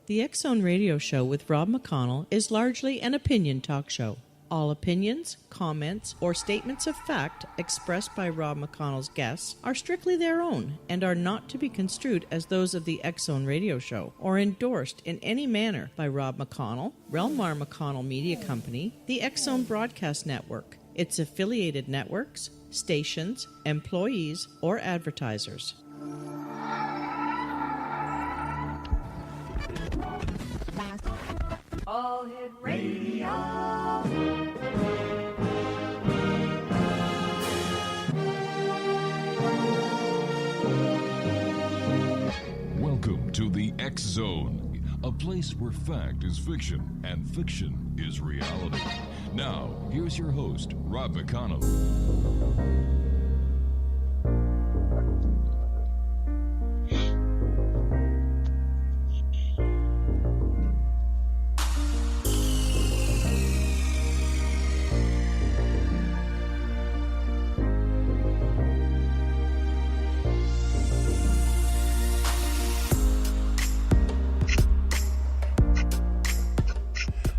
The X Zone Radio Show with Rob McConnell is largely an opinion talk show. All opinions, comments, or statements of fact expressed by Rob McConnell's guests are strictly their own and are not to be construed as those of the X Zone Radio Show or endorsed in any manner by Rob McConnell, rel-mar McConnell Media Company, the X Zone Broadcast Network, its affiliated networks, stations, employees, or advertisers. All Hit Radio. Welcome to the X Zone, a place where fact is fiction and fiction is reality. Now, here's your host, Rob McConnell.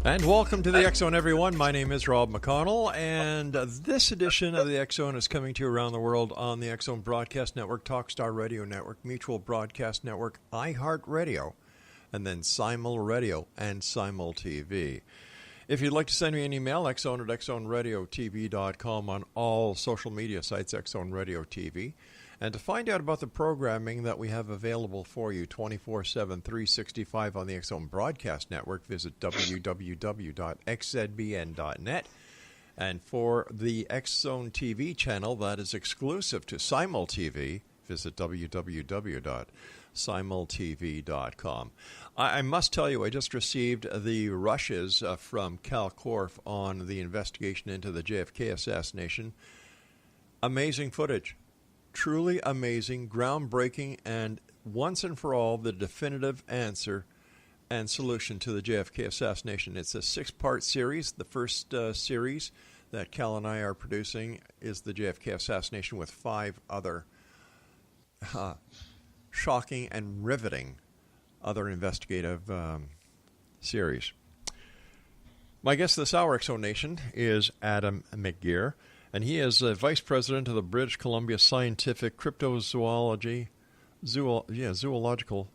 And welcome to the X Zone, everyone. My name is Rob McConnell, and this edition of the X Zone is coming to you around the world on the X Zone Broadcast Network, Talkstar Radio Network, Mutual Broadcast Network, iHeartRadio, and then Simul Radio and Simul TV. If you'd like to send me an email, xzone at xzoneradiotv.com, on all social media sites, X Zone Radio TV. And to find out about the programming that we have available for you 24/7, 365 on the X Zone Broadcast Network, visit www.xzbn.net. And for the X Zone TV channel that is exclusive to Simul TV, visit www.simultv.com. I must tell you, I just received the rushes from Cal Corf on the investigation into the JFK assassination. Amazing footage. Truly amazing, groundbreaking, and once and for all, the definitive answer and solution to the JFK assassination. It's a 6-part series. The first series that Cal and I are producing is the JFK assassination, with 5 other shocking and riveting other investigative series. My guest this hour, X Zone Nation, is Adam McGirr. And he is Vice President of the British Columbia Scientific Cryptozoology, Zoological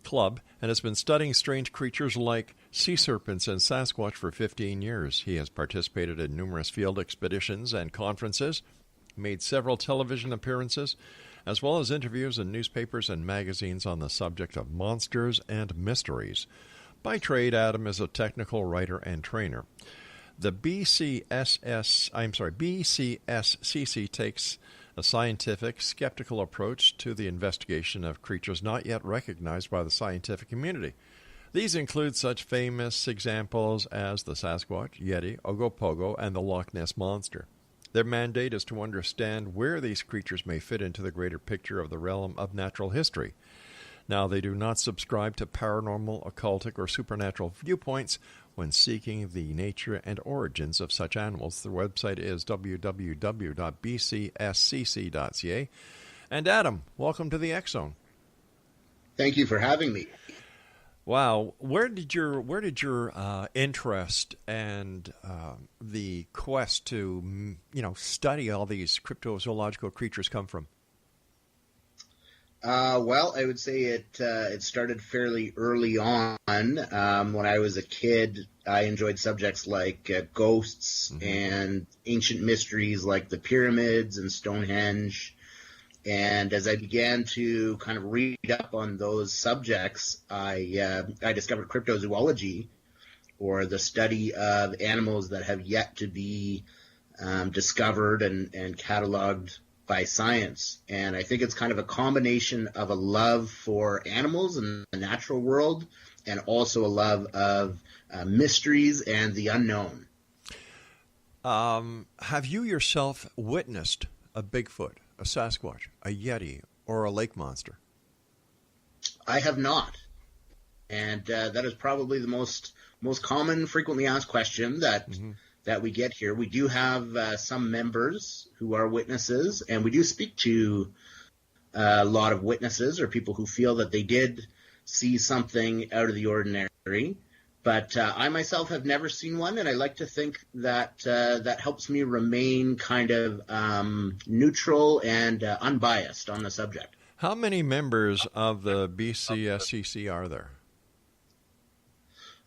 Club, and has been studying strange creatures like sea serpents and Sasquatch for 15 years. He has participated in numerous field expeditions and conferences, made several television appearances, as well as interviews in newspapers and magazines on the subject of monsters and mysteries. By trade, Adam is a technical writer and trainer. The BCSCC takes a scientific, skeptical approach to the investigation of creatures not yet recognized by the scientific community. These include such famous examples as the Sasquatch, Yeti, Ogopogo, and the Loch Ness Monster. Their mandate is to understand where these creatures may fit into the greater picture of the realm of natural history. Now, they do not subscribe to paranormal, occultic, or supernatural viewpoints when seeking the nature and origins of such animals. The website is www.bcscc.ca. And Adam, welcome to the X Zone. Thank you for having me. Wow, where did your interest and the quest to study all these cryptozoological creatures come from? Well, I would say it started fairly early on. When I was a kid, I enjoyed subjects like ghosts and ancient mysteries like the pyramids and Stonehenge. And as I began to kind of read up on those subjects, I discovered cryptozoology, or the study of animals that have yet to be discovered and cataloged by science. And I think it's kind of a combination of a love for animals and the natural world, and also a love of mysteries and the unknown. Have you yourself witnessed a Bigfoot, a Sasquatch, a Yeti, or a lake monster? I have not. And that is probably the most common, frequently asked question that we get here. We do have some members who are witnesses, and we do speak to a lot of witnesses or people who feel that they did see something out of the ordinary. But I myself have never seen one, and I like to think that that helps me remain kind of neutral and unbiased on the subject. How many members of the BCSCC are there?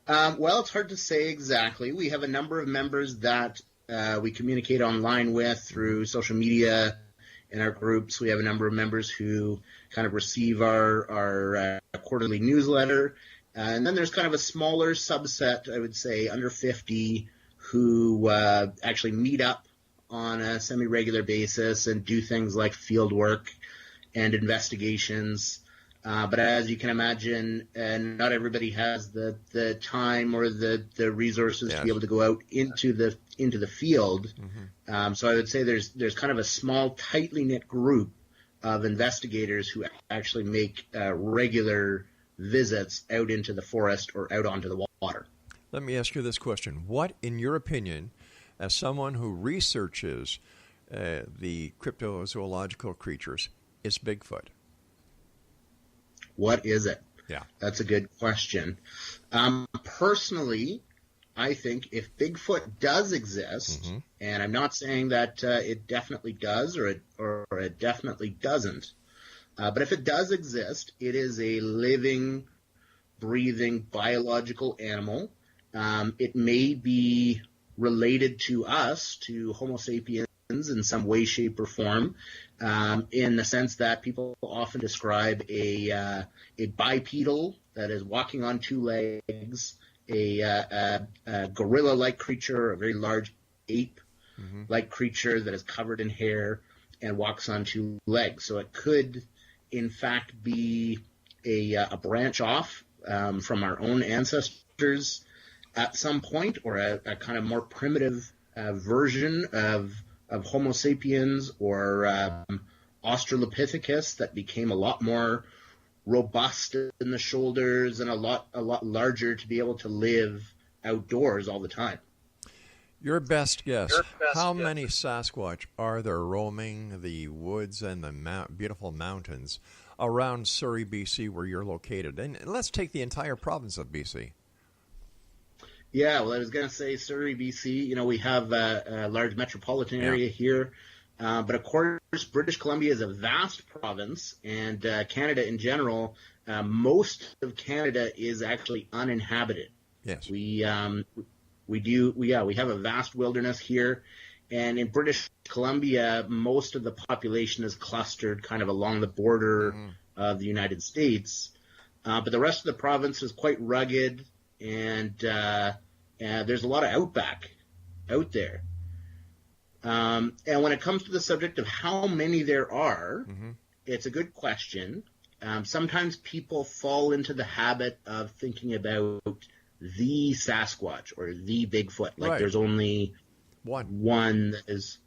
Well, it's hard to say exactly. We have a number of members that we communicate online with through social media in our groups. We have a number of members who kind of receive our quarterly newsletter. And then there's kind of a smaller subset, I would say, under 50, who actually meet up on a semi-regular basis and do things like field work and investigations. But as you can imagine, not everybody has the time or the resources to be able to go out into the field. Mm-hmm. So I would say there's kind of a small, tightly knit group of investigators who actually make regular visits out into the forest or out onto the water. Let me ask you this question. What, in your opinion, as someone who researches the cryptozoological creatures, is Bigfoot? What is it? Yeah. That's a good question. Personally, I think if Bigfoot does exist, mm-hmm. and I'm not saying that it definitely does or it definitely doesn't, but if it does exist, it is a living, breathing, biological animal. It may be related to us, to Homo sapiens, in some way, shape, or form, in the sense that people often describe a bipedal that is walking on two legs, a gorilla-like creature, a very large ape-like creature that is covered in hair and walks on two legs. So it could, in fact, be a branch off from our own ancestors at some point, or a kind of more primitive version of Homo sapiens or Australopithecus that became a lot more robust in the shoulders and a lot larger to be able to live outdoors all the time. Your best guess, how many Sasquatch are there roaming the woods and the beautiful mountains around Surrey, BC, where you're located? And let's take the entire province of BC. Yeah, well, I was going to say Surrey, BC. We have a large metropolitan area here. But, of course, British Columbia is a vast province, and Canada in general, most of Canada is actually uninhabited. Yes. We have a vast wilderness here. And in British Columbia, most of the population is clustered kind of along the border of the United States. But the rest of the province is quite rugged, and there's a lot of outback out there. And when it comes to the subject of how many there are, it's a good question. Sometimes people fall into the habit of thinking about the Sasquatch or the Bigfoot. Like there's only one that is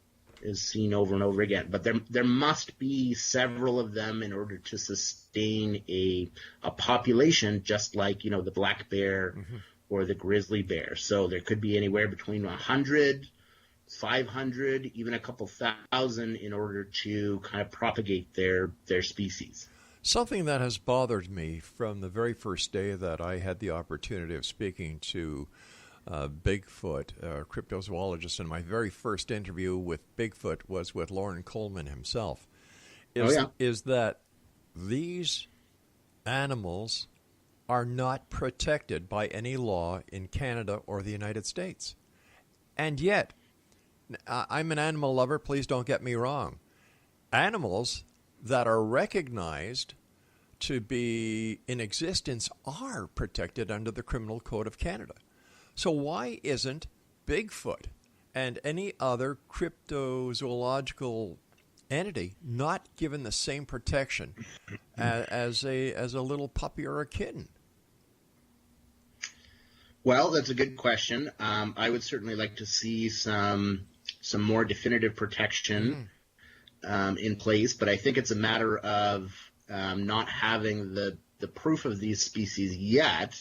seen over and over again. But there must be several of them in order to sustain a population, just like, the black bear or the grizzly bear. So there could be anywhere between 100, 500, even a couple thousand in order to kind of propagate their species. Something that has bothered me from the very first day that I had the opportunity of speaking to Bigfoot, cryptozoologist, and my very first interview with Bigfoot was with Lauren Coleman himself, is that these animals are not protected by any law in Canada or the United States. And yet, I'm an animal lover, please don't get me wrong. Animals that are recognized to be in existence are protected under the Criminal Code of Canada. So why isn't Bigfoot and any other cryptozoological entity not given the same protection as a little puppy or a kitten? Well, that's a good question. I would certainly like to see some more definitive protection in place, but I think it's a matter of not having the proof of these species yet.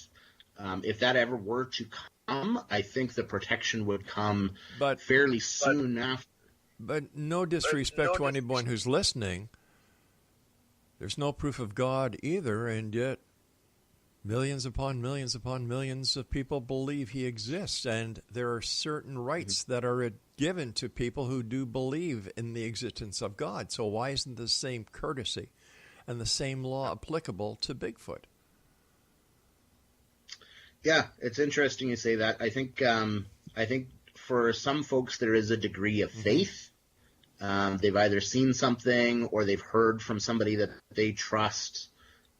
If that ever were to come, I think the protection would come fairly soon after. But no disrespect to anyone who's listening, there's no proof of God either, and yet Millions upon millions of people believe he exists, and there are certain rights that are given to people who do believe in the existence of God. So why isn't the same courtesy and the same law applicable to Bigfoot? Yeah, it's interesting you say that. I think for some folks there is a degree of faith. They've either seen something or they've heard from somebody that they trust,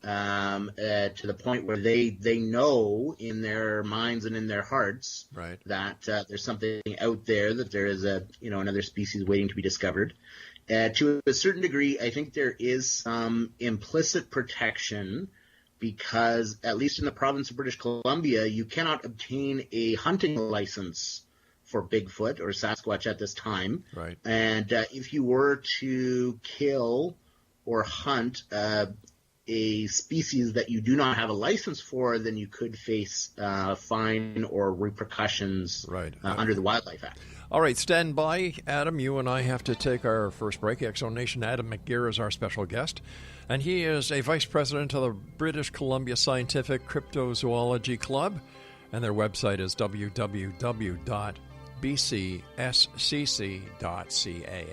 to the point where they know in their minds and in their hearts Right. that there's something out there, that there is another species waiting to be discovered. To a certain degree, I think there is some implicit protection, because at least in the province of British Columbia, you cannot obtain a hunting license for Bigfoot or Sasquatch at this time. Right. And if you were to kill or hunt a species that you do not have a license for, then you could face fine or repercussions under the Wildlife Act. All right, stand by, Adam. You and I have to take our first break. Exo Nation, Adam McGirr is our special guest, and he is a vice president of the British Columbia Scientific Cryptozoology Club, and their website is www.bcscc.ca.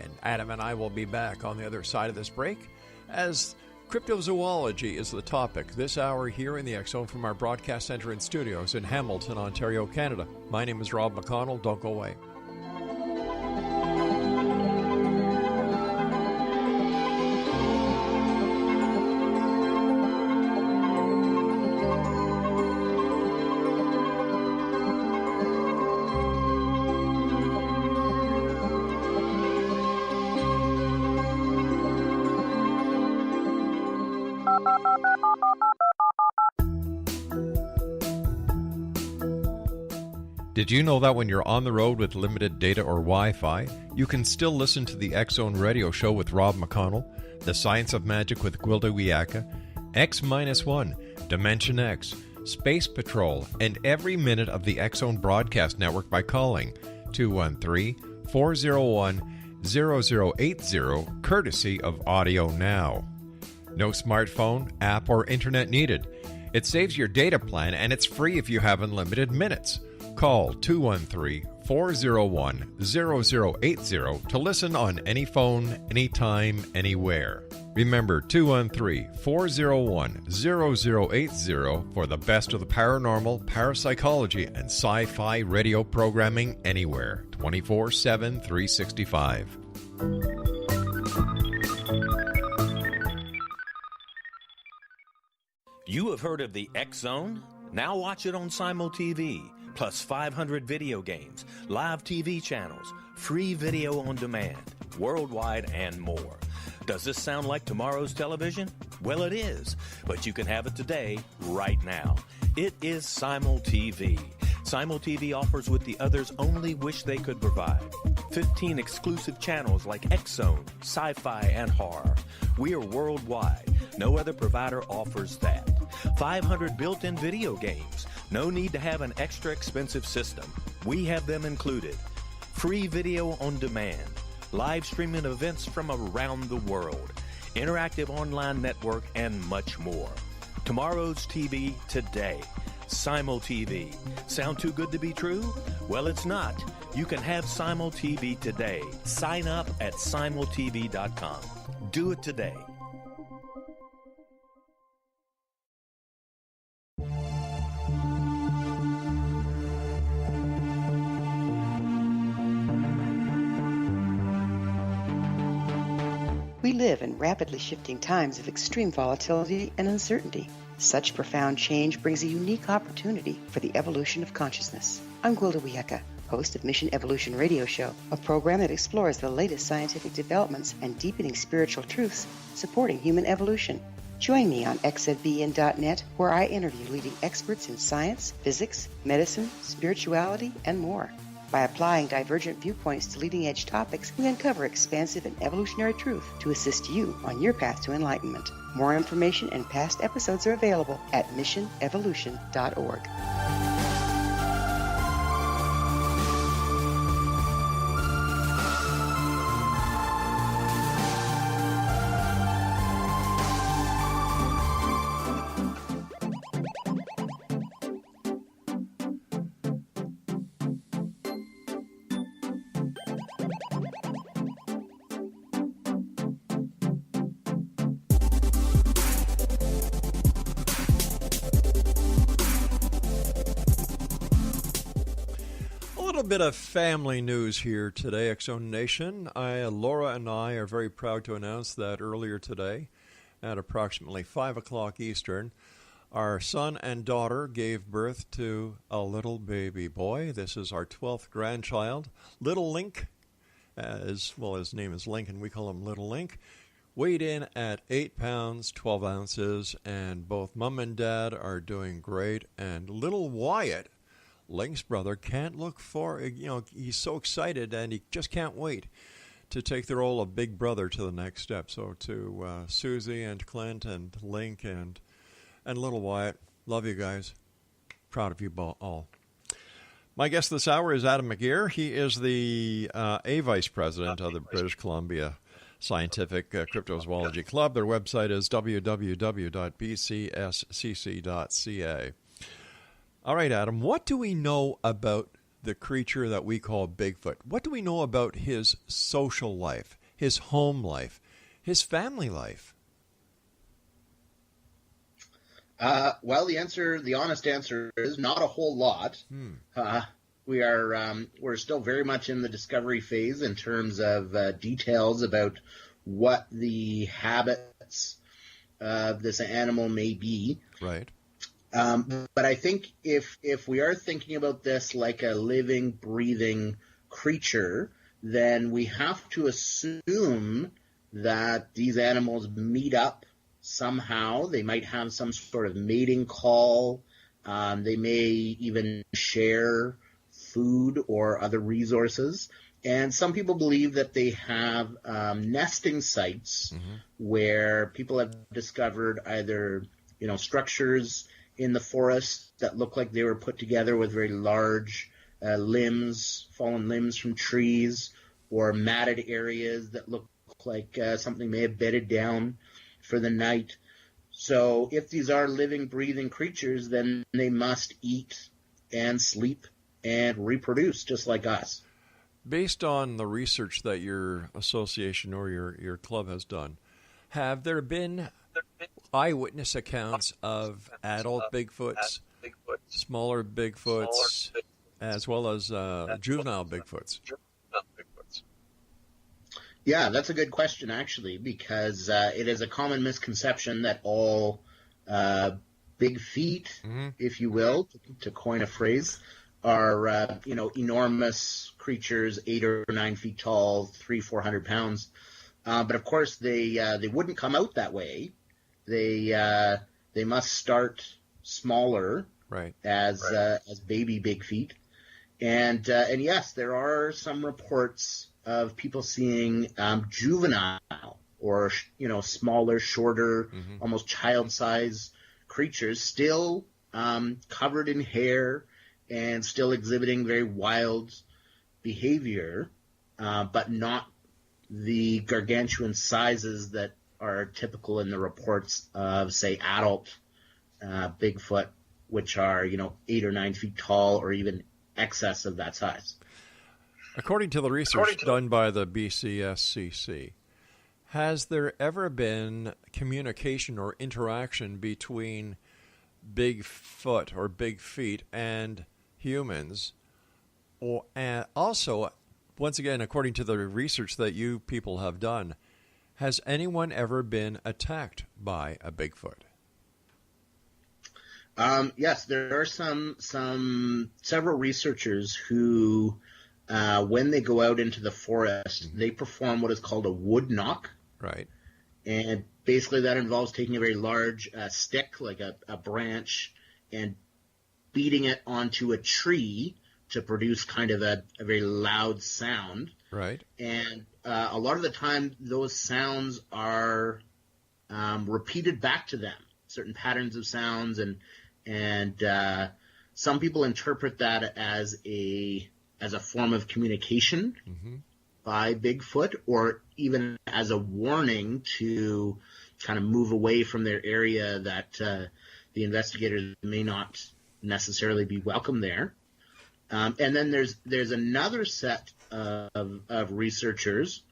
And Adam and I will be back on the other side of this break, as cryptozoology is the topic this hour here in the X-Zone from our broadcast center and studios in Hamilton, Ontario, Canada. My name is Rob McConnell. Don't go away. Did you know that when you're on the road with limited data or Wi-Fi, you can still listen to the X-Zone radio show with Rob McConnell, The Science of Magic with Gwilda Wiyaka, X-1, Dimension X, Space Patrol, and every minute of the X-Zone broadcast network by calling 213-401-0080, courtesy of Audio Now. No smartphone, app, or internet needed. It saves your data plan, and it's free if you have unlimited minutes. Call 213-401-0080 to listen on any phone, anytime, anywhere. Remember, 213-401-0080 for the best of the paranormal, parapsychology, and sci-fi radio programming anywhere, 24/7, 365. You have heard of the X-Zone? Now watch it on Simul TV. Plus 500 video games, live TV channels, free video on demand, worldwide, and more. Does this sound like tomorrow's television? Well, it is, but you can have it today, right now. It is Simul TV. Simul TV offers what the others only wish they could provide. 15 exclusive channels like X-Zone, Sci-Fi, and Horror. We are worldwide. No other provider offers that. 500 built-in video games. No need to have an extra expensive system. We have them included. Free video on demand. Live streaming events from around the world. Interactive online network, and much more. Tomorrow's TV today. Simul TV. Sound too good to be true? Well, it's not. You can have Simul TV today. Sign up at simultv.com. Do it today. We live in rapidly shifting times of extreme volatility and uncertainty. Such profound change brings a unique opportunity for the evolution of consciousness. I'm Gwilda Wiyaka, host of Mission Evolution Radio Show, a program that explores the latest scientific developments and deepening spiritual truths supporting human evolution. Join me on XZBN.net, where I interview leading experts in science, physics, medicine, spirituality, and more. By applying divergent viewpoints to leading-edge topics, we uncover expansive and evolutionary truth to assist you on your path to enlightenment. More information and past episodes are available at missionevolution.org. little bit of family news here today, X-Zone Nation. Laura and I are very proud to announce that earlier today, at approximately 5 o'clock Eastern, our son and daughter gave birth to a little baby boy. This is our 12th grandchild, Little Link, as well. His name is Link, and we call him Little Link. Weighed in at 8 pounds, 12 ounces, and both Mom and Dad are doing great. And little Wyatt, Link's brother, can't look for, he's so excited and he just can't wait to take the role of big brother to the next step. So to Susie and Clint and Link and little Wyatt, love you guys. Proud of you all. My guest this hour is Adam McGirr. He is the A Vice President of the British Columbia Scientific Cryptozoology Club. Their website is www.bcscc.ca. All right, Adam, what do we know about the creature that we call Bigfoot? What do we know about his social life, his home life, his family life? Well, the honest answer is not a whole lot. We're still very much in the discovery phase in terms of details about what the habits of this animal may be. Right. But I think if we are thinking about this like a living, breathing creature, then we have to assume that these animals meet up somehow. They might have some sort of mating call. They may even share food or other resources. And some people believe that they have nesting sites where people have discovered either, structures in the forest that look like they were put together with very large fallen limbs from trees, or matted areas that look like something may have bedded down for the night. So if these are living, breathing creatures, then they must eat and sleep and reproduce just like us. Based on the research that your association or your club has done, have there been eyewitness accounts of adult Bigfoots, smaller Bigfoots, as well as juvenile Bigfoots? Yeah, that's a good question, actually, because it is a common misconception that all big feet, if you will, to coin a phrase, are enormous creatures, 8 or 9 feet tall, 300-400 pounds. But of course, they wouldn't come out that way. They must start smaller, right, as baby big feet, and yes, there are some reports of people seeing juvenile or smaller, shorter, almost child-size creatures still covered in hair and still exhibiting very wild behavior, but not the gargantuan sizes that are typical in the reports of, say, adult Bigfoot, which are 8 or 9 feet tall, or even excess of that size. According to the research done by the BCSCC, has there ever been communication or interaction between Bigfoot or big feet and humans? And also, once again, according to the research that you people have done, has anyone ever been attacked by a Bigfoot? Yes, there are several researchers who, when they go out into the forest, they perform what is called a wood knock. Right. And basically that involves taking a very large stick, like a branch, and beating it onto a tree to produce kind of a very loud sound. Right. And a lot of the time, those sounds are repeated back to them, certain patterns of sounds, and some people interpret that as a form of communication by Bigfoot, or even as a warning to kind of move away from their area that the investigators may not necessarily be welcome there. And then there's another set of researchers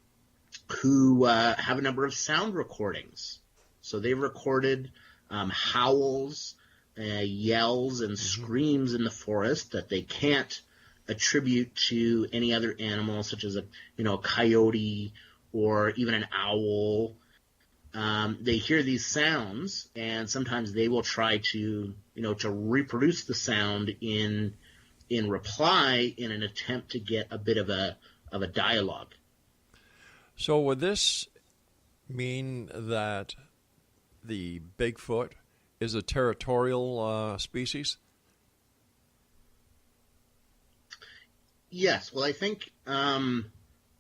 who have a number of sound recordings. So they've recorded howls, yells, and screams in the forest that they can't attribute to any other animal, such as a coyote or even an owl. They hear these sounds, and sometimes they will try to reproduce the sound in reply in an attempt to get a bit of a dialogue. So would this mean that the Bigfoot is a territorial species? Yes. Well, I think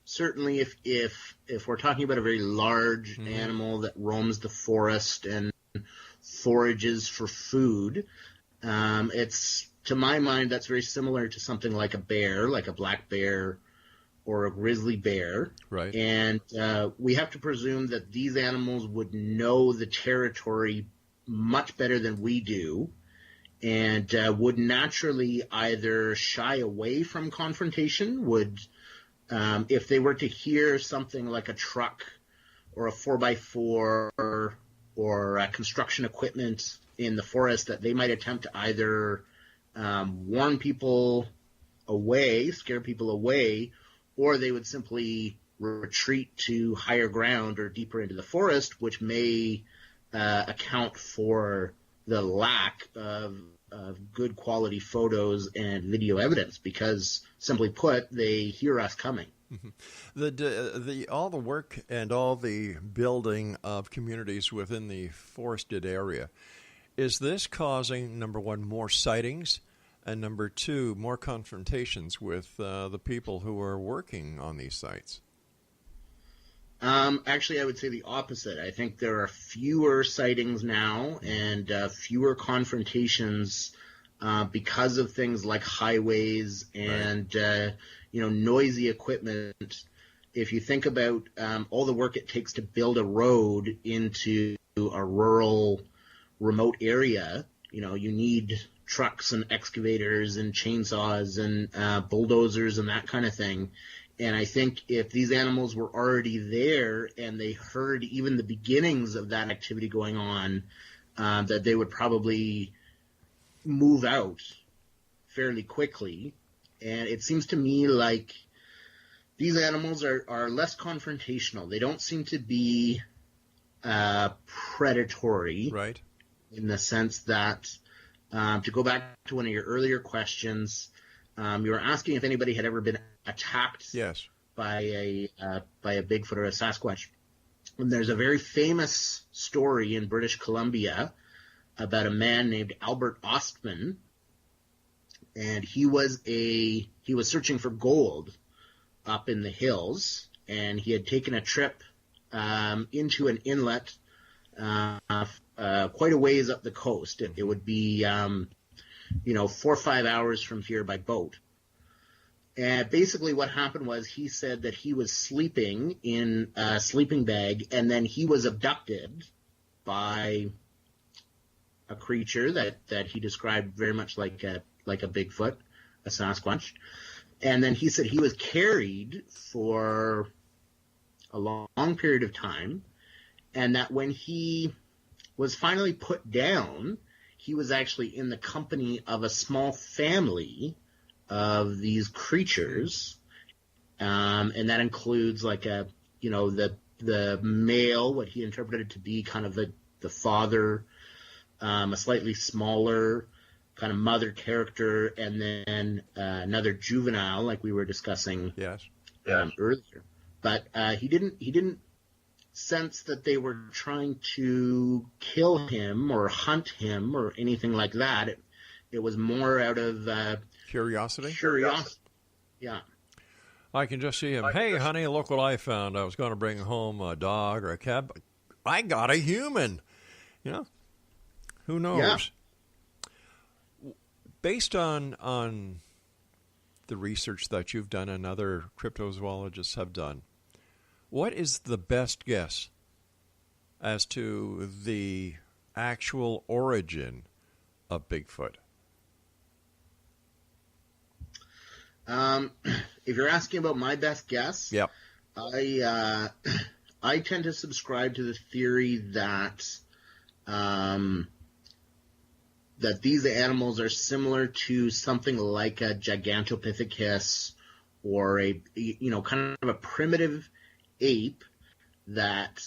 certainly if we're talking about a very large animal that roams the forest and forages for food, it's, to my mind, that's very similar to something like a bear, like a black bear or a grizzly bear. Right. And we have to presume that these animals would know the territory much better than we do, and would naturally either shy away from confrontation, if they were to hear something like a truck or a 4x4 or construction equipment in the forest, that they might attempt to either warn people away, scare people away, or they would simply retreat to higher ground or deeper into the forest, which may account for the lack of good quality photos and video evidence, because, simply put, they hear us coming. Mm-hmm. All the work and all the building of communities within the forested area, is this causing, number one, more sightings, and number two, more confrontations with the people who are working on these sites? Actually, I would say the opposite. I think there are fewer sightings now and fewer confrontations because of things like highways and noisy equipment. If you think about all the work it takes to build a road into a rural, remote area, you need trucks and excavators and chainsaws and bulldozers and that kind of thing. And I think if these animals were already there and they heard even the beginnings of that activity going on, that they would probably move out fairly quickly. And it seems to me like these animals are less confrontational. They don't seem to be predatory, right? In the sense that, to go back to one of your earlier questions, you were asking if anybody had ever been attacked by a Bigfoot or a Sasquatch. And there's a very famous story in British Columbia about a man named Albert Ostman, and he was searching for gold up in the hills, and he had taken a trip into an inlet quite a ways up the coast. It would be 4 or 5 hours from here by boat. And basically what happened was, he said that he was sleeping in a sleeping bag, and then he was abducted by a creature that he described very much like a Bigfoot, a Sasquatch. And then he said he was carried for a long period of time, and that when he was finally put down, he was actually in the company of a small family of these creatures, and that includes the male, what he interpreted to be kind of the father, a slightly smaller kind of mother character, and then another juvenile, like we were discussing earlier. But he didn't sense that they were trying to kill him or hunt him or anything like that. It was more out of curiosity. Yeah. I can just see him. Hey, honey, look what I found. I was going to bring home a dog or a cat. But I got a human. Who knows? Yeah. Based on the research that you've done and other cryptozoologists have done, what is the best guess as to the actual origin of Bigfoot? If you're asking about my best guess, yep. I tend to subscribe to the theory that that these animals are similar to something like a Gigantopithecus or a kind of a primitive ape that,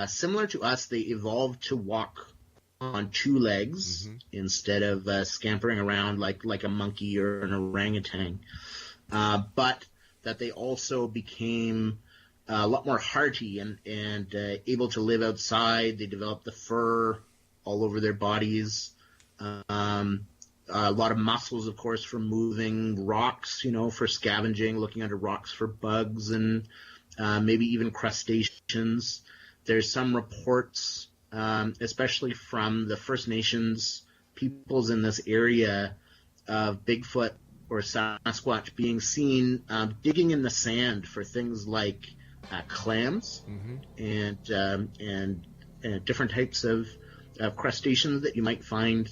similar to us, they evolved to walk on two legs instead of scampering around like a monkey or an orangutan. But that they also became a lot more hardy and able to live outside. They developed the fur all over their bodies. A lot of muscles, of course, for moving rocks, for scavenging, looking under rocks for bugs and maybe even crustaceans. There's some reports, especially from the First Nations peoples in this area, of Bigfoot or Sasquatch being seen digging in the sand for things like clams and different types of crustaceans that you might find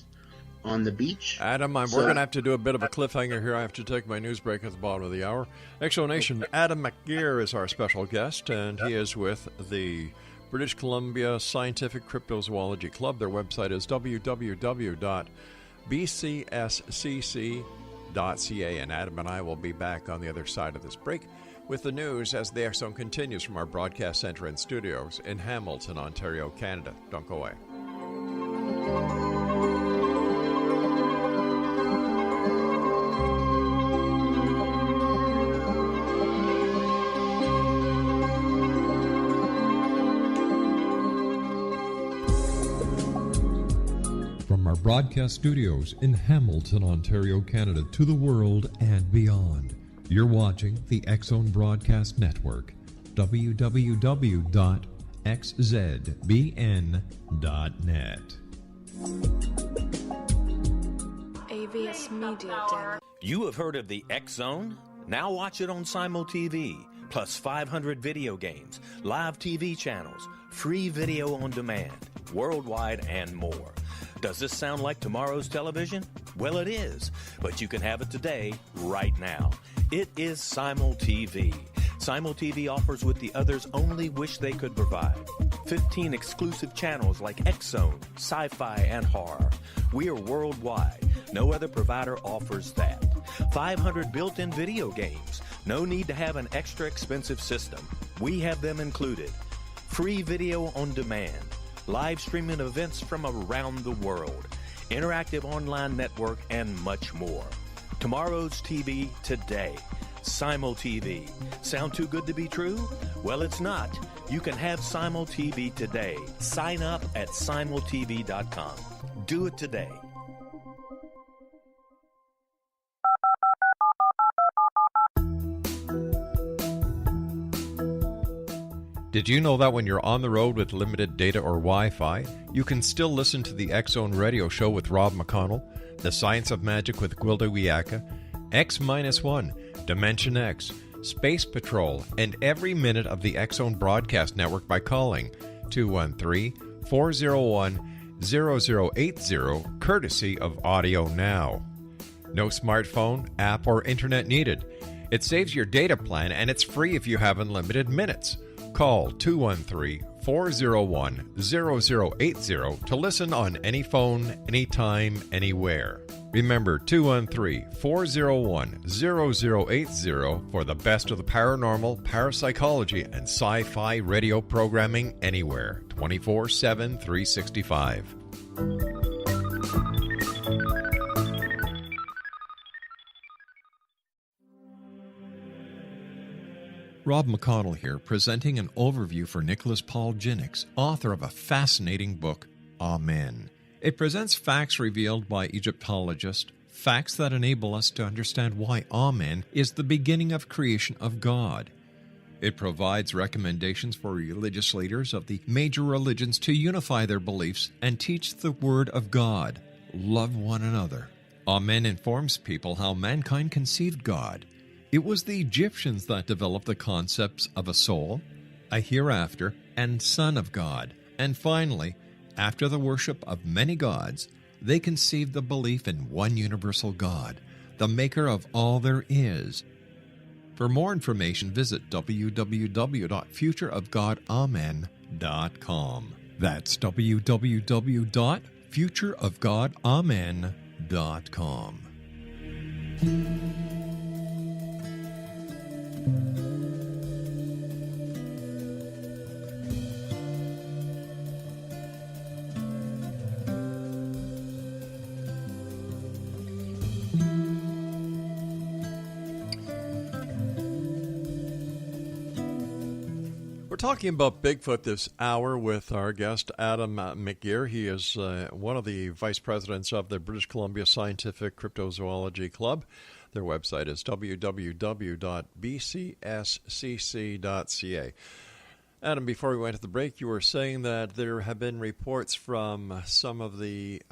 on the beach. Adam, we're going to have to do a bit of a cliffhanger here. I have to take my news break at the bottom of the hour. Exonation, Adam McGirr is our special guest, and he is with the British Columbia Scientific Cryptozoology Club. Their website is www.bcscc.ca, and Adam and I will be back on the other side of this break with the news as the X Zone continues from our broadcast center and studios in Hamilton, Ontario, Canada. Don't go away. From our broadcast studios in Hamilton, Ontario, Canada, to the world and beyond, you're watching the X Zone Broadcast Network, www.xzbn.net. AVS Media Demo. You have heard of the X Zone? Now watch it on Simul TV, plus 500 video games, live TV channels, free video on demand, worldwide, and more. Does this sound like tomorrow's television? Well, it is, but you can have it today, right now. It is Simul TV. Simul TV offers what the others only wish they could provide. 15 exclusive channels like X Zone, sci-fi, and horror. We are worldwide. No other provider offers that. 500 built-in video games. No need to have an extra expensive system. We have them included. Free video on demand. Live streaming events from around the world, interactive online network, and much more. Tomorrow's TV today. Simul TV. Sound too good to be true? Well, it's not. You can have Simul TV today. Sign up at simultv.com. Do it today. Did you know that when you're on the road with limited data or Wi-Fi, you can still listen to the X Zone Radio Show with Rob McConnell, The Science of Magic with Gwilda Wiyaka, X-1, Dimension X, Space Patrol, and every minute of the X Zone Broadcast Network by calling 213-401-0080, courtesy of Audio Now. No smartphone, app, or internet needed. It saves your data plan, and it's free if you have unlimited minutes. Call 213-401-0080 to listen on any phone, anytime, anywhere. Remember 213-401-0080 for the best of the paranormal, parapsychology, and sci-fi radio programming anywhere, 24/7, 365. Rob McConnell here, presenting an overview for Nicholas Paul Jennings, author of a fascinating book, Amen. It presents facts revealed by Egyptologists, facts that enable us to understand why Amen is the beginning of creation of God. It provides recommendations for religious leaders of the major religions to unify their beliefs and teach the Word of God. Love one another. Amen informs people how mankind conceived God. It was the Egyptians that developed the concepts of a soul, a hereafter, and Son of God. And finally, after the worship of many gods, they conceived the belief in one universal God, the maker of all there is. For more information, visit www.futureofgodamen.com. That's www.futureofgodamen.com. futureofgodamen.com. We're talking about Bigfoot this hour with our guest, Adam McGirr. He is one of the vice presidents of the British Columbia Scientific Cryptozoology Club. Their website is www.bcscc.ca. Adam, before we went to the break, you were saying that there have been reports from some of the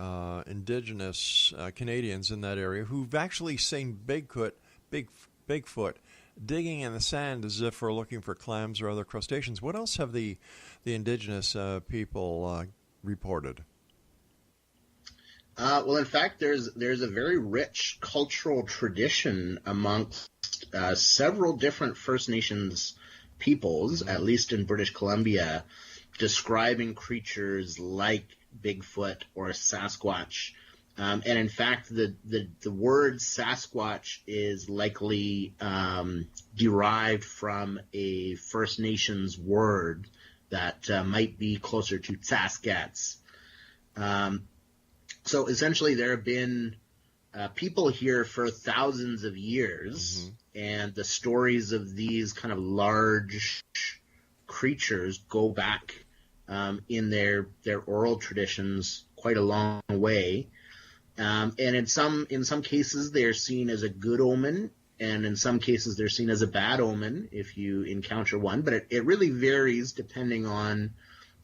indigenous Canadians in that area who've actually seen Bigfoot digging in the sand as if we're looking for clams or other crustaceans. What else have the indigenous people reported? Well, in fact, there's a very rich cultural tradition amongst several different First Nations peoples, at least in British Columbia, describing creatures like Bigfoot or Sasquatch. And in fact, the word Sasquatch is likely derived from a First Nations word that might be closer to Saskats. So essentially, there have been people here for thousands of years, and the stories of these kind of large creatures go back in their oral traditions quite a long way. And in some cases, they're seen as a good omen, and in some cases, they're seen as a bad omen if you encounter one. But it really varies depending on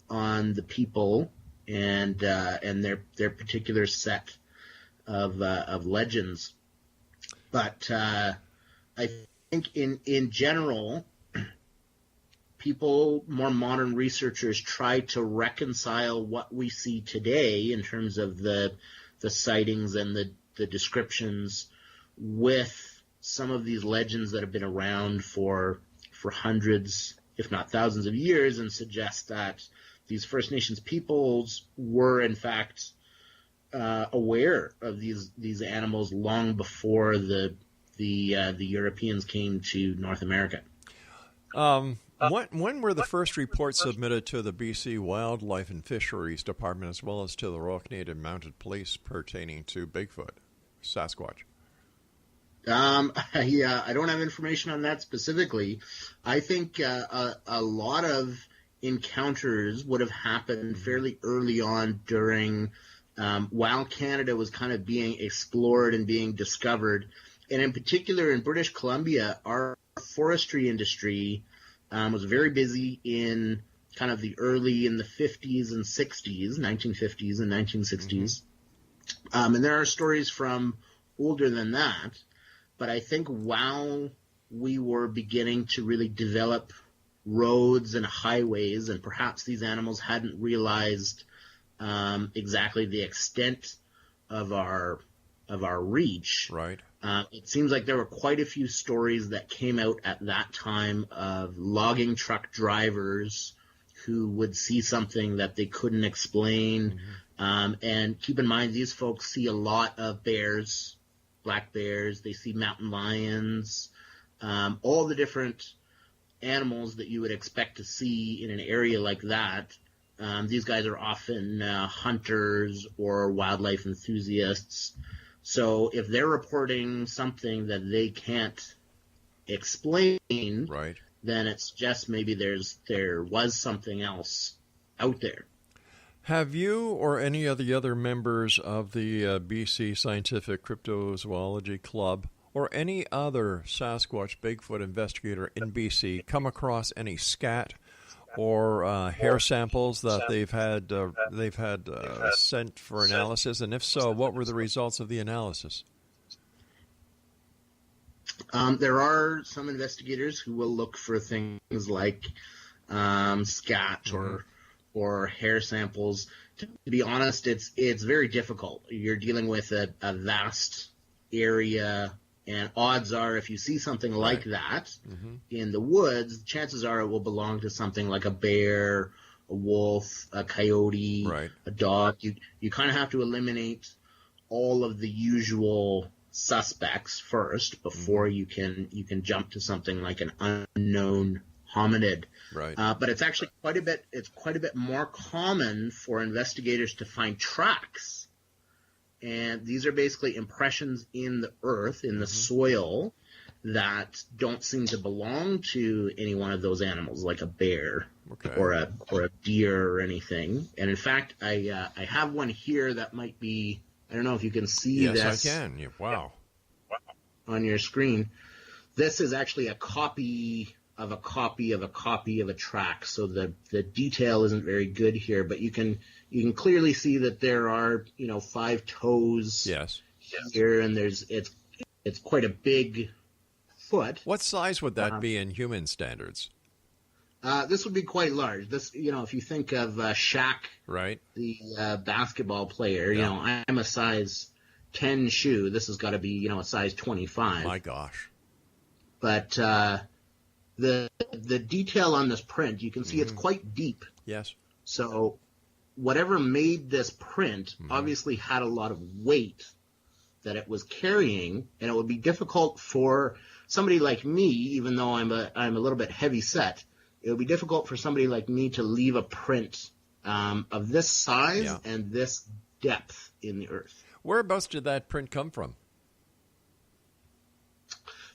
the people and their particular set of legends. But I think in general, more modern researchers try to reconcile what we see today in terms of the sightings and the descriptions with some of these legends that have been around for hundreds, if not thousands of years, and suggest that these First Nations peoples were in fact aware of these animals long before the Europeans came to North America. When were the first reports submitted to the BC Wildlife and Fisheries Department as well as to the Royal Canadian Mounted Police pertaining to Bigfoot, Sasquatch? Yeah, I don't have information on that specifically. I think a lot of encounters would have happened fairly early on during while Canada was kind of being explored and being discovered. And in particular in British Columbia, our forestry industry was very busy in kind of the early in the 50s and 60s, 1950s and 1960s. And there are stories from older than that. But I think while we were beginning to really develop roads and highways, and perhaps these animals hadn't realized exactly the extent of our reach. Right. It seems like there were quite a few stories that came out at that time of logging truck drivers who would see something that they couldn't explain. And keep in mind, these folks see a lot of bears, black bears. They see mountain lions, all the different animals that you would expect to see in an area like that. These guys are often hunters or wildlife enthusiasts. So if they're reporting something that they can't explain, right, then it's just maybe there was something else out there. Have you or any of the other members of the BC Scientific Cryptozoology Club or any other Sasquatch Bigfoot investigator in BC come across any scat or hair samples that they've had sent for analysis? And if so, what were the results of the analysis? There are some investigators who will look for things like scat or hair samples. To be honest, it's very difficult. You're dealing with a vast area, and odds are if you see something like that in the woods, chances are it will belong to something like a bear a wolf, a coyote, Right. a dog. You kind of have to eliminate all of the usual suspects first before you can jump to something like an unknown hominid. Right. But it's actually quite a bit more common for investigators to find tracks. And these are basically impressions in the earth, in the soil, that don't seem to belong to any one of those animals, like a bear or a deer or anything. And in fact, I have one here that might be, I don't know if you can see this. Yes, I can. Yeah, wow. On your screen. This is actually a copy of a copy of a copy of a track, so the detail isn't very good here, but you can clearly see that there are 5 toes here, and it's quite a big foot. What size would that be in human standards? This would be quite large. This, if you think of Shaq, right, the basketball player, I'm a size 10 shoe. This has got to be a size 25. My gosh! But the detail on this print, you can see it's quite deep. Yes. So whatever made this print obviously had a lot of weight that it was carrying, and it would be difficult for somebody like me, even though I'm a little bit heavy set. It would be difficult for somebody like me to leave a print of this size and this depth in the earth. Whereabouts did that print come from?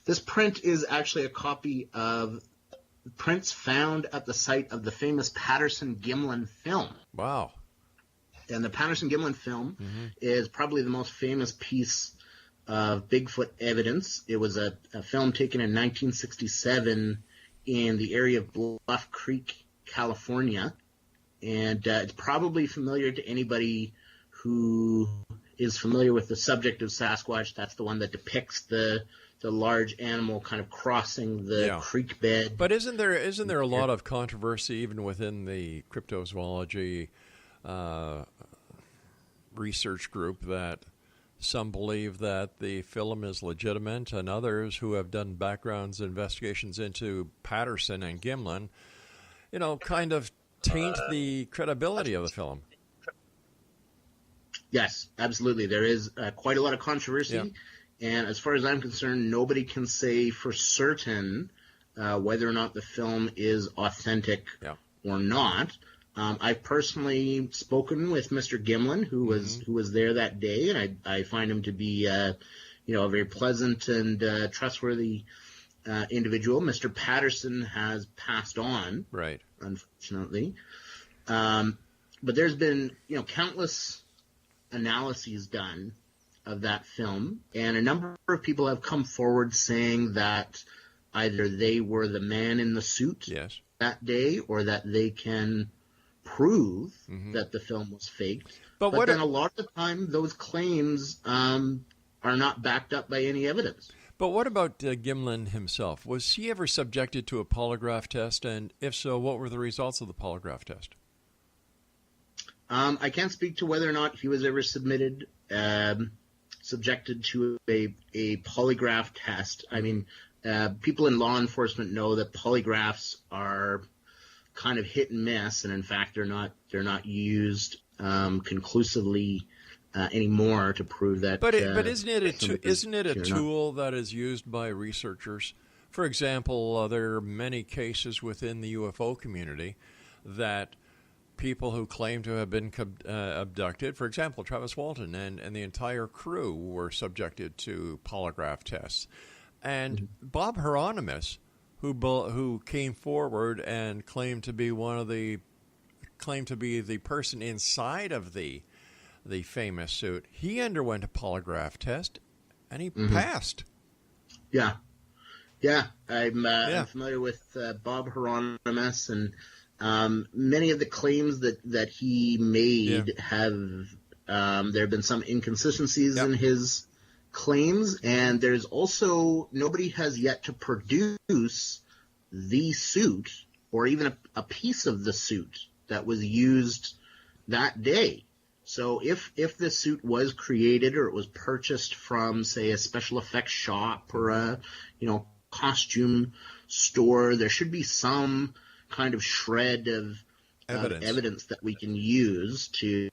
This print is actually a copy of prints found at the site of the famous Patterson-Gimlin film. Wow. And the Patterson-Gimlin film is probably the most famous piece of Bigfoot evidence. It was a film taken in 1967 in the area of Bluff Creek, California. And it's probably familiar to anybody who is familiar with the subject of Sasquatch. That's the one that depicts the large animal kind of crossing the creek bed. But isn't there a lot of controversy even within the cryptozoology research group that some believe that the film is legitimate, and others who have done backgrounds investigations into Patterson and Gimlin, kind of taint the credibility of the film? Yes, absolutely. There is quite a lot of controversy. Yeah. And as far as I'm concerned, nobody can say for certain whether or not the film is authentic or not. I've personally spoken with Mr. Gimlin, who was there that day, and I find him to be a very pleasant and trustworthy individual. Mr. Patterson has passed on, right? Unfortunately, but there's been countless analyses done of that film, and a number of people have come forward saying that either they were the man in the suit that day, or that they can prove that the film was faked. But then a lot of the time, those claims are not backed up by any evidence. But what about Gimlin himself? Was he ever subjected to a polygraph test? And if so, what were the results of the polygraph test? I can't speak to whether or not he was ever subjected to a polygraph test. I mean, people in law enforcement know that polygraphs are kind of hit and miss, and in fact, they're not used conclusively anymore to prove that. But isn't it a tool that is used by researchers? For example, there are many cases within the UFO community that people who claim to have been abducted, for example, Travis Walton and the entire crew were subjected to polygraph tests. And Bob Hieronymus, who came forward and claimed to be the person inside of the famous suit, he underwent a polygraph test and he passed. Yeah. I'm familiar with Bob Hieronymus, and many of the claims that he made have there have been some inconsistencies in his claims, and there's also nobody has yet to produce the suit or even a piece of the suit that was used that day. So if this suit was created or it was purchased from, say, a special effects shop or a costume store, there should be some kind of shred of evidence that we can use to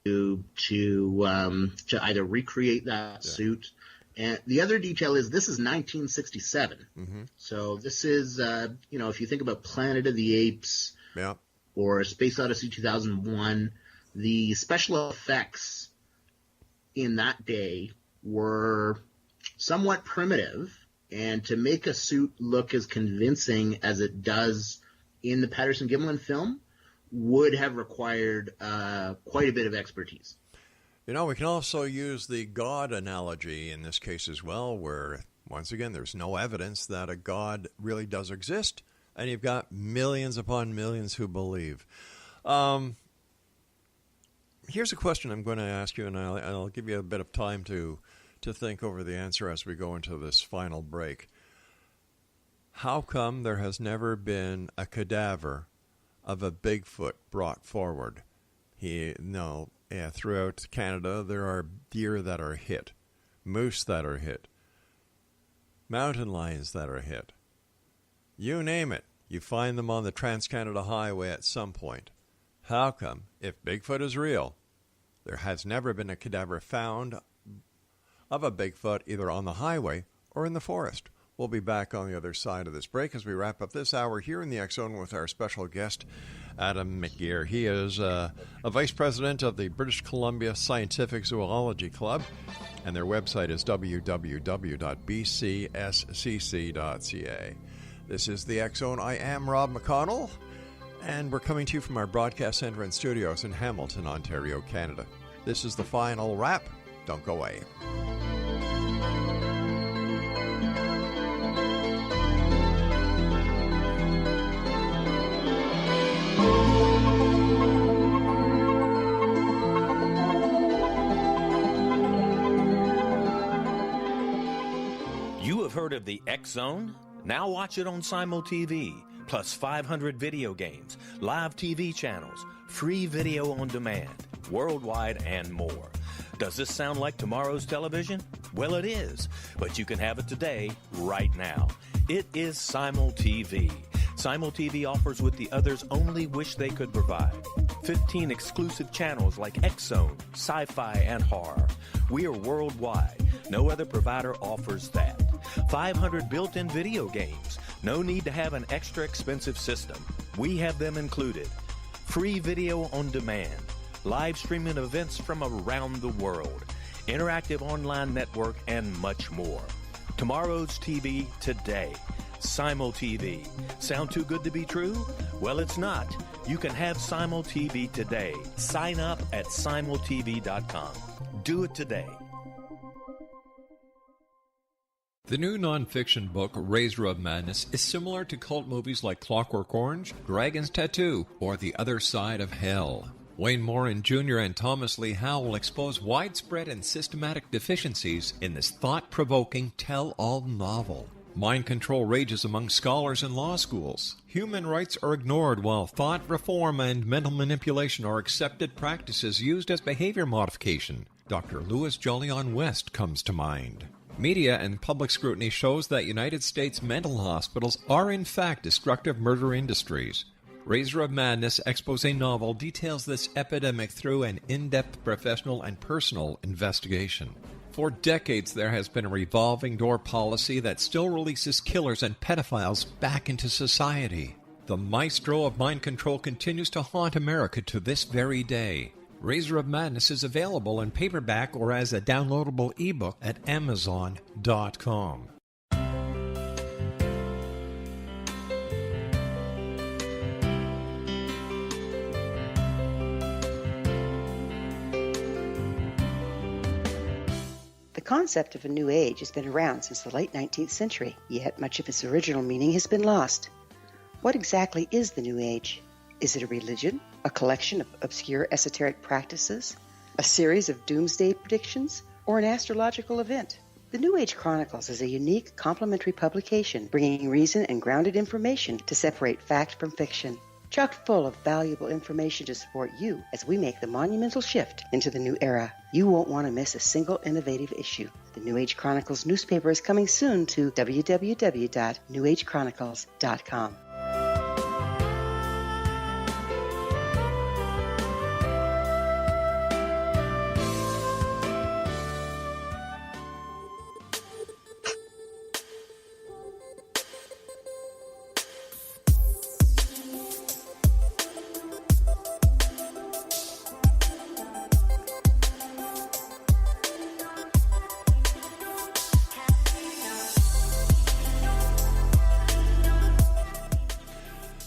either recreate that suit. And the other detail is this is 1967. Mm-hmm. So this is, if you think about Planet of the Apes or Space Odyssey 2001, the special effects in that day were somewhat primitive. And to make a suit look as convincing as it does in the Patterson-Gimlin film would have required quite a bit of expertise. We can also use the God analogy in this case as well, where, once again, there's no evidence that a God really does exist, and you've got millions upon millions who believe. Here's a question I'm going to ask you, and I'll give you a bit of time to think over the answer as we go into this final break. How come there has never been a cadaver of a Bigfoot brought forward? Throughout Canada, there are deer that are hit, moose that are hit, mountain lions that are hit. You name it, you find them on the Trans-Canada Highway at some point. How come, if Bigfoot is real, there has never been a cadaver found of a Bigfoot either on the highway or in the forest? We'll be back on the other side of this break as we wrap up this hour here in the X Zone with our special guest, Adam McGirr. He is a vice president of the British Columbia Scientific Zoology Club, and their website is www.bcscc.ca. This is the X Zone. I am Rob McConnell, and we're coming to you from our broadcast center and studios in Hamilton, Ontario, Canada. This is the final wrap. Don't go away. You have heard of the X Zone? Now watch it on Simul TV, plus 500 video games, live TV channels, free video on demand, worldwide, and more. Does this sound like tomorrow's television? Well, it is, but you can have it today, right now. It is Simul TV. Simul TV offers what the others only wish they could provide. 15 exclusive channels like X-Zone, Sci-Fi, and Horror. We are worldwide. No other provider offers that. 500 built-in video games. No need to have an extra expensive system. We have them included. Free video on demand. Live streaming events from around the world, interactive online network, and much more. Tomorrow's TV today. Simul TV. Sound too good to be true? Well, it's not. You can have Simul TV today. Sign up at simultv.com. Do it today. The new nonfiction book, Razor of Madness, is similar to cult movies like Clockwork Orange, Dragon's Tattoo, or The Other Side of Hell. Wayne Morin Jr. and Thomas Lee Howe will expose widespread and systematic deficiencies in this thought-provoking tell-all novel. Mind control rages among scholars in law schools. Human rights are ignored while thought reform and mental manipulation are accepted practices used as behavior modification. Dr. Louis Jolyon West comes to mind. Media and public scrutiny shows that United States mental hospitals are in fact destructive murder industries. Razor of Madness expose novel details this epidemic through an in-depth professional and personal investigation. For decades, there has been a revolving door policy that still releases killers and pedophiles back into society. The maestro of mind control continues to haunt America to this very day. Razor of Madness is available in paperback or as a downloadable ebook at Amazon.com. The concept of a new age has been around since the late 19th century, yet much of its original meaning has been lost. What exactly is the new age? Is it a religion, a collection of obscure esoteric practices, a series of doomsday predictions, or an astrological event? The New Age Chronicles is a unique, complementary publication bringing reason and grounded information to separate fact from fiction. Chock full of valuable information to support you as we make the monumental shift into the new era. You won't want to miss a single innovative issue. The New Age Chronicles newspaper is coming soon to www.newagechronicles.com.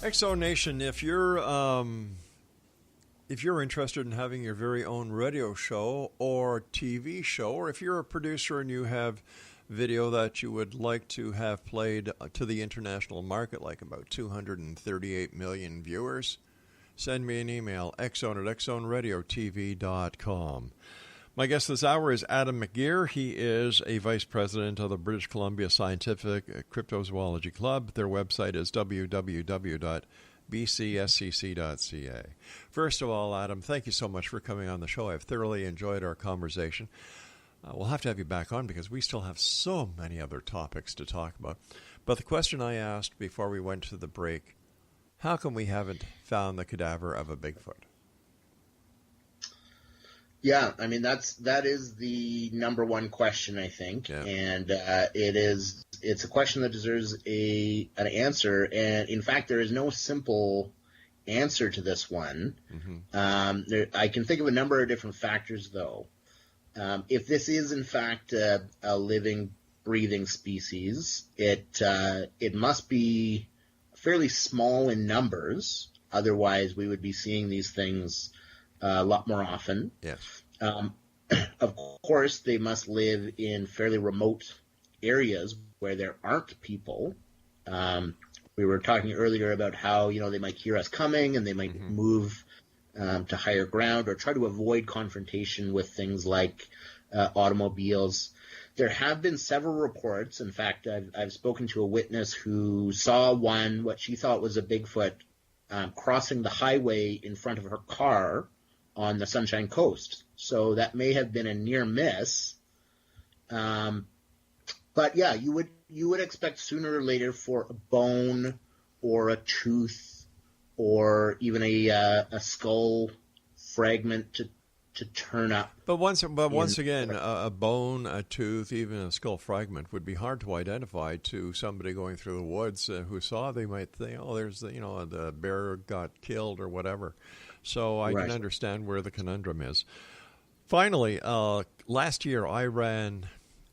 XO Nation, if you're interested in having your very own radio show or TV show, or if you're a producer and you have video that you would like to have played to the international market, like about 238 million viewers, send me an email, xzone@xzoneradiotv.com. My guest this hour is Adam McGirr. He is a vice president of the British Columbia Scientific Cryptozoology Club. Their website is www.bcscc.ca. First of all, Adam, thank you so much for coming on the show. I've thoroughly enjoyed our conversation. We'll have to have you back on because we still have so many other topics to talk about. But the question I asked before we went to the break, how come we haven't found the cadaver of a Bigfoot? Yeah, I mean that is the number one question, I think, and it's a question that deserves an answer. And in fact, there is no simple answer to this one. Mm-hmm. I can think of a number of different factors, though. If this is in fact a living, breathing species, it must be fairly small in numbers. Otherwise, we would be seeing these things a lot more often. Yes. Of course, they must live in fairly remote areas where there aren't people. We were talking earlier about how they might hear us coming and they might move to higher ground or try to avoid confrontation with things like automobiles. There have been several reports. In fact, I've spoken to a witness who saw what she thought was a Bigfoot crossing the highway in front of her car on the Sunshine Coast. So that may have been a near miss. But yeah, you would expect sooner or later for a bone or a tooth or even a skull fragment to turn up. But once again, a bone, a tooth, even a skull fragment would be hard to identify to somebody going through the woods who saw. They might think, oh, there's the bear got killed or whatever. So I can understand where the conundrum is. Finally, last year I ran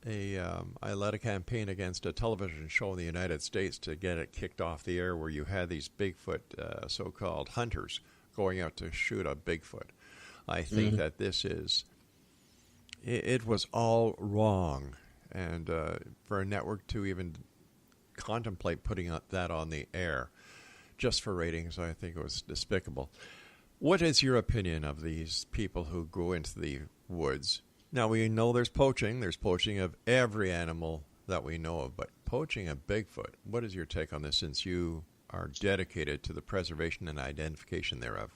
I led a campaign against a television show in the United States to get it kicked off the air, where you had these Bigfoot so-called hunters going out to shoot a Bigfoot. I think that it was all wrong, and for a network to even contemplate putting that on the air just for ratings, I think it was despicable. What is your opinion of these people who go into the woods? Now, we know there's poaching. There's poaching of every animal that we know of, but poaching a Bigfoot, what is your take on this, since you are dedicated to the preservation and identification thereof?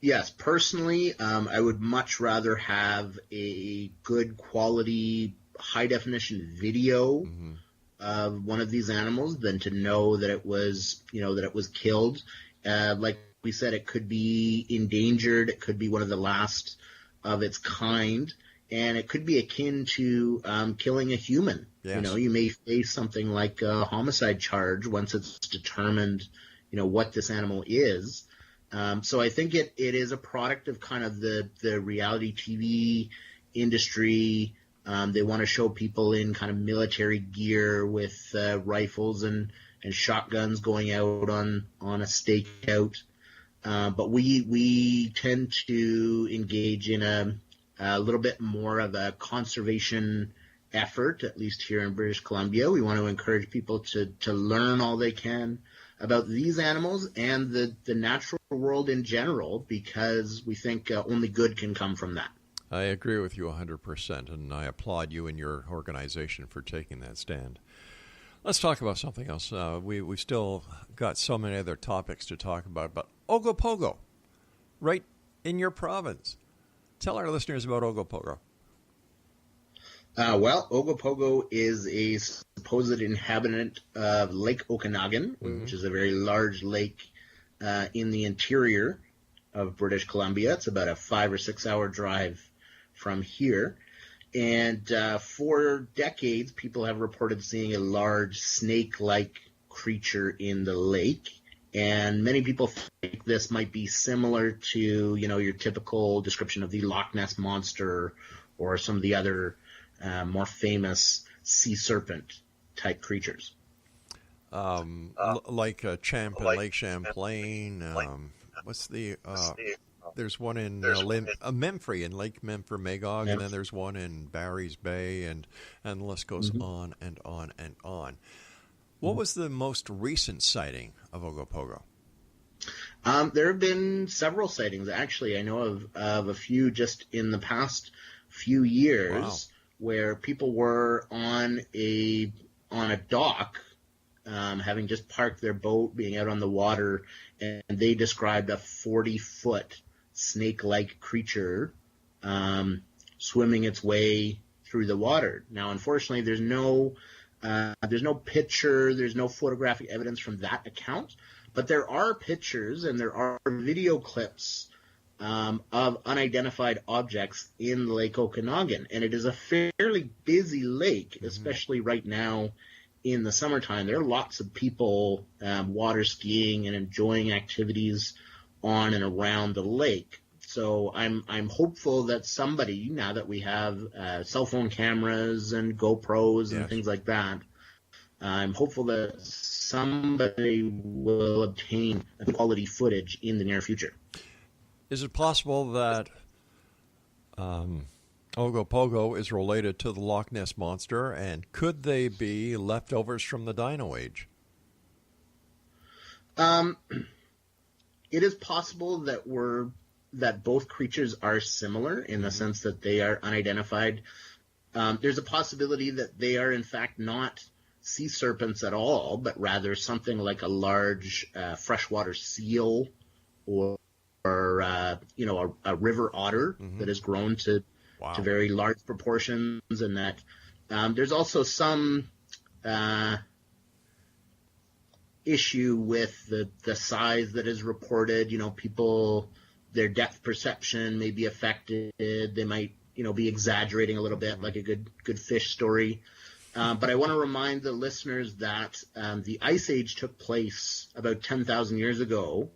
Yes, personally, I would much rather have a good quality, high-definition video of one of these animals than to know that it was, that it was killed. Like we said, it could be endangered. It could be one of the last of its kind, and it could be akin to killing a human. Yes. You may face something like a homicide charge once it's determined, what this animal is. So I think it is a product of kind of the reality TV industry. They want to show people in kind of military gear with rifles and shotguns going out on a stakeout. But we tend to engage in a little bit more of a conservation effort, at least here in British Columbia. We want to encourage people to learn all they can about these animals and the natural world in general, because we think only good can come from that. I agree with you 100%, and I applaud you and your organization for taking that stand. Let's talk about something else. We still got so many other topics to talk about, but Ogopogo, right in your province. Tell our listeners about Ogopogo. Well, Ogopogo is a supposed inhabitant of Lake Okanagan, which is a very large lake in the interior of British Columbia. It's about a 5 or 6 hour drive from here. And for decades, people have reported seeing a large snake-like creature in the lake. And many people think this might be similar to, your typical description of the Loch Ness Monster or some of the other more famous sea serpent type creatures. like Lake Champlain. What's the? There's one in Memphrey, in Lake Memphrey, Magog, and then there's one in Barry's Bay, and the list goes on and on and on. What was the most recent sighting of Ogopogo? There have been several sightings, actually. I know of a few just in the past few years where people were on a dock, having just parked their boat, being out on the water, and they described a 40-foot snake-like creature swimming its way through the water. Now, unfortunately, there's no picture, there's no photographic evidence from that account, but there are pictures and there are video clips of unidentified objects in Lake Okanagan, and it is a fairly busy lake, especially right now in the summertime. There are lots of people water skiing and enjoying activities on and around the lake. So I'm hopeful that somebody, now that we have cell phone cameras and GoPros and things like that, I'm hopeful that somebody will obtain quality footage in the near future. Is it possible that Ogopogo is related to the Loch Ness Monster, and could they be leftovers from the Dino Age? It is possible that both creatures are similar in the sense that they are unidentified. There's a possibility that they are in fact not sea serpents at all, but rather something like a large freshwater seal or a river otter that has grown to very large proportions, and that there's also some issue with the size that is reported. People, their depth perception may be affected. They might be exaggerating a little bit, like a good fish story. But I want to remind the listeners that the Ice Age took place about 10,000 years ago,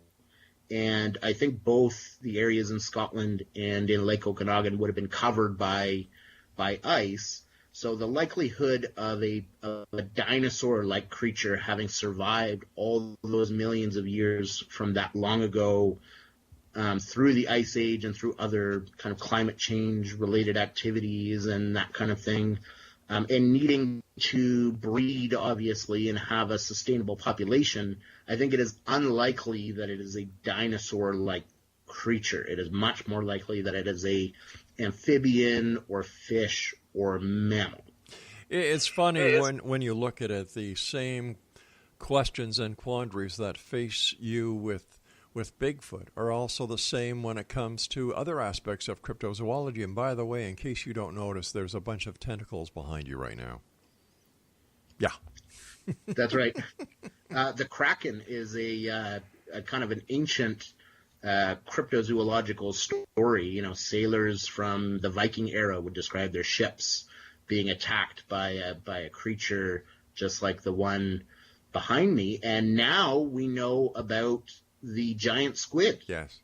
and I think both the areas in Scotland and in Lake Okanagan would have been covered by ice. So the likelihood of a dinosaur-like creature having survived all those millions of years from that long ago, through the Ice Age and through other kind of climate change-related activities and that kind of thing, and needing to breed, obviously, and have a sustainable population, I think it is unlikely that it is a dinosaur-like creature. It is much more likely that it is a amphibian or fish or mammal. It's funny when you look at it, the same questions and quandaries that face you with Bigfoot are also the same when it comes to other aspects of cryptozoology. And by the way, in case you don't notice, there's a bunch of tentacles behind you right now. Yeah. That's right. The Kraken is a kind of an ancient cryptozoological story. Sailors from the Viking era would describe their ships being attacked by a creature just like the one behind me. And now we know about the giant squid. Yes.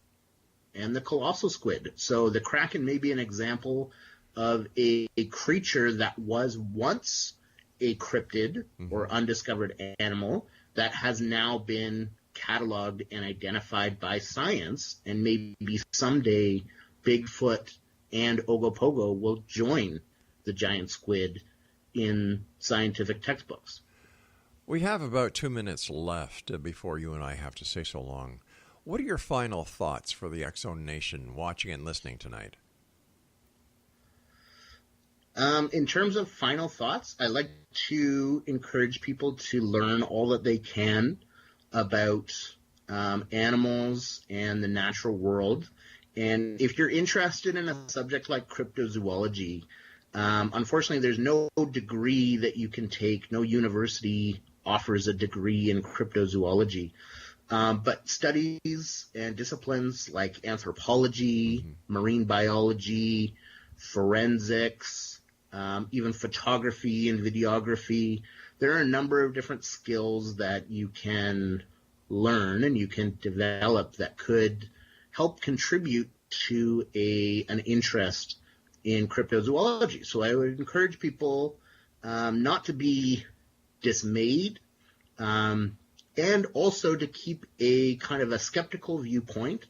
And the colossal squid. So the Kraken may be an example of a creature that was once a cryptid or undiscovered animal that has now been cataloged and identified by science, and maybe someday Bigfoot and Ogopogo will join the giant squid in scientific textbooks. We have about 2 minutes left before you and I have to say so long. What are your final thoughts for the X-Zone Nation watching and listening tonight? In terms of final thoughts, I like to encourage people to learn all that they can about animals and the natural world. And if you're interested in a subject like cryptozoology, unfortunately, there's no degree that you can take. No university offers a degree in cryptozoology. But studies and disciplines like anthropology, marine biology, forensics, even photography and videography, there are a number of different skills that you can learn and you can develop that could help contribute to an interest in cryptozoology. So I would encourage people not to be dismayed and also to keep a kind of a skeptical viewpoint.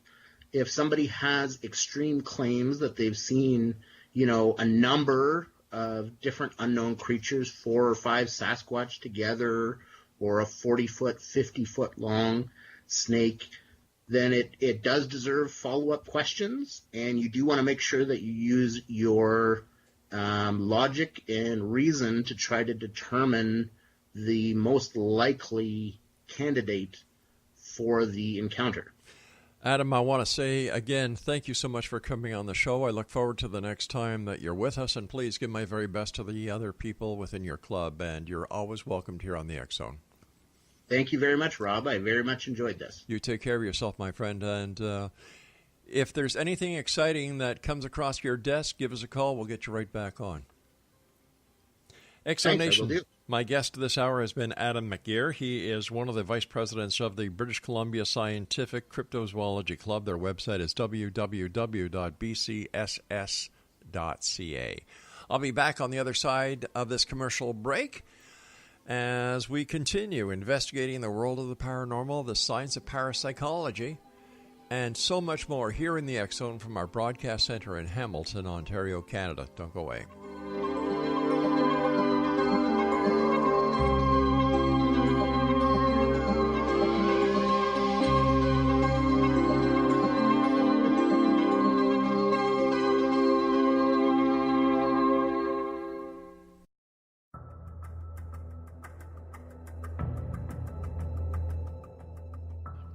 If somebody has extreme claims that they've seen, a number of different unknown creatures, 4 or 5 Sasquatch together, or a 40-foot, 50-foot long snake, then it does deserve follow-up questions, and you do want to make sure that you use your logic and reason to try to determine the most likely candidate for the encounter. Adam, I want to say again, thank you so much for coming on the show. I look forward to the next time that you're with us, and please give my very best to the other people within your club, and you're always welcomed here on the X Zone. Thank you very much, Rob. I very much enjoyed this. You take care of yourself, my friend, and if there's anything exciting that comes across your desk, give us a call. We'll get you right back on. X Zone Nation. My guest this hour has been Adam McGirr. He is one of the vice presidents of the British Columbia Scientific Cryptozoology Club. Their website is www.bcss.ca. I'll be back on the other side of this commercial break as we continue investigating the world of the paranormal, the science of parapsychology, and so much more here in the X Zone from our broadcast center in Hamilton, Ontario, Canada. Don't go away.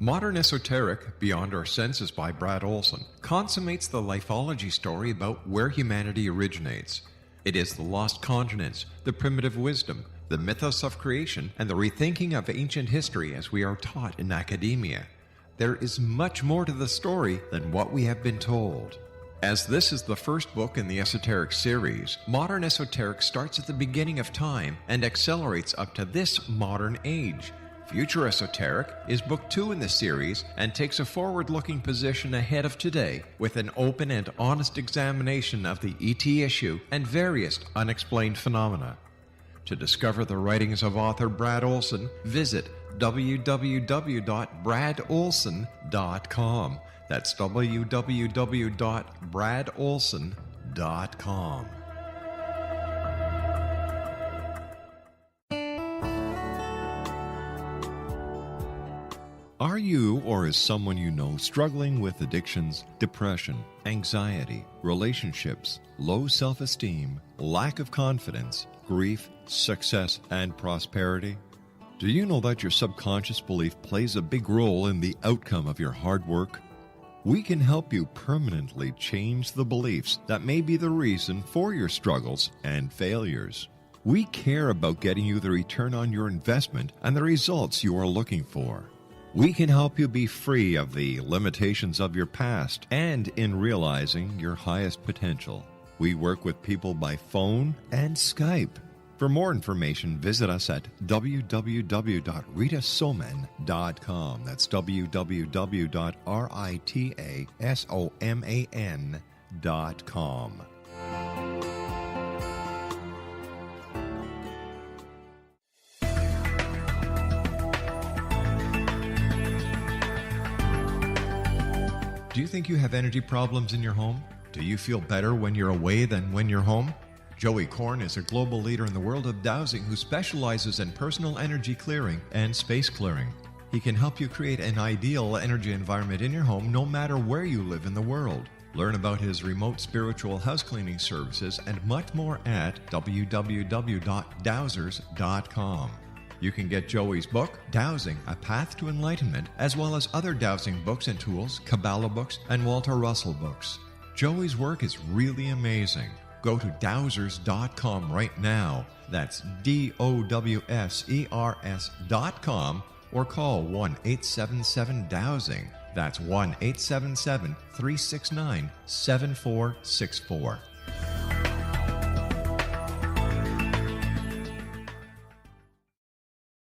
Modern Esoteric, Beyond Our Senses by Brad Olson, consummates the lifeology story about where humanity originates. It is the lost continents, the primitive wisdom, the mythos of creation, and the rethinking of ancient history as we are taught in academia. There is much more to the story than what we have been told. As this is the first book in the Esoteric series, Modern Esoteric starts at the beginning of time and accelerates up to this modern age. Future Esoteric is book 2 in the series and takes a forward-looking position ahead of today with an open and honest examination of the ET issue and various unexplained phenomena. To discover the writings of author Brad Olson, visit www.bradolson.com. That's www.bradolson.com. Are you or is someone you know struggling with addictions, depression, anxiety, relationships, low self-esteem, lack of confidence, grief, success, and prosperity? Do you know that your subconscious belief plays a big role in the outcome of your hard work? We can help you permanently change the beliefs that may be the reason for your struggles and failures. We care about getting you the return on your investment and the results you are looking for. We can help you be free of the limitations of your past and in realizing your highest potential. We work with people by phone and Skype. For more information, visit us at www.ritasoman.com. That's www.ritasoman.com. Do you think you have energy problems in your home? Do you feel better when you're away than when you're home? Joey Korn is a global leader in the world of dowsing who specializes in personal energy clearing and space clearing. He can help you create an ideal energy environment in your home no matter where you live in the world. Learn about his remote spiritual house cleaning services and much more at www.dowsers.com. You can get Joey's book, Dowsing, A Path to Enlightenment, as well as other dowsing books and tools, Kabbalah books, and Walter Russell books. Joey's work is really amazing. Go to dowsers.com right now. That's DOWSERS.com or call 1-877-DOWSING. That's 1-877-369-7464.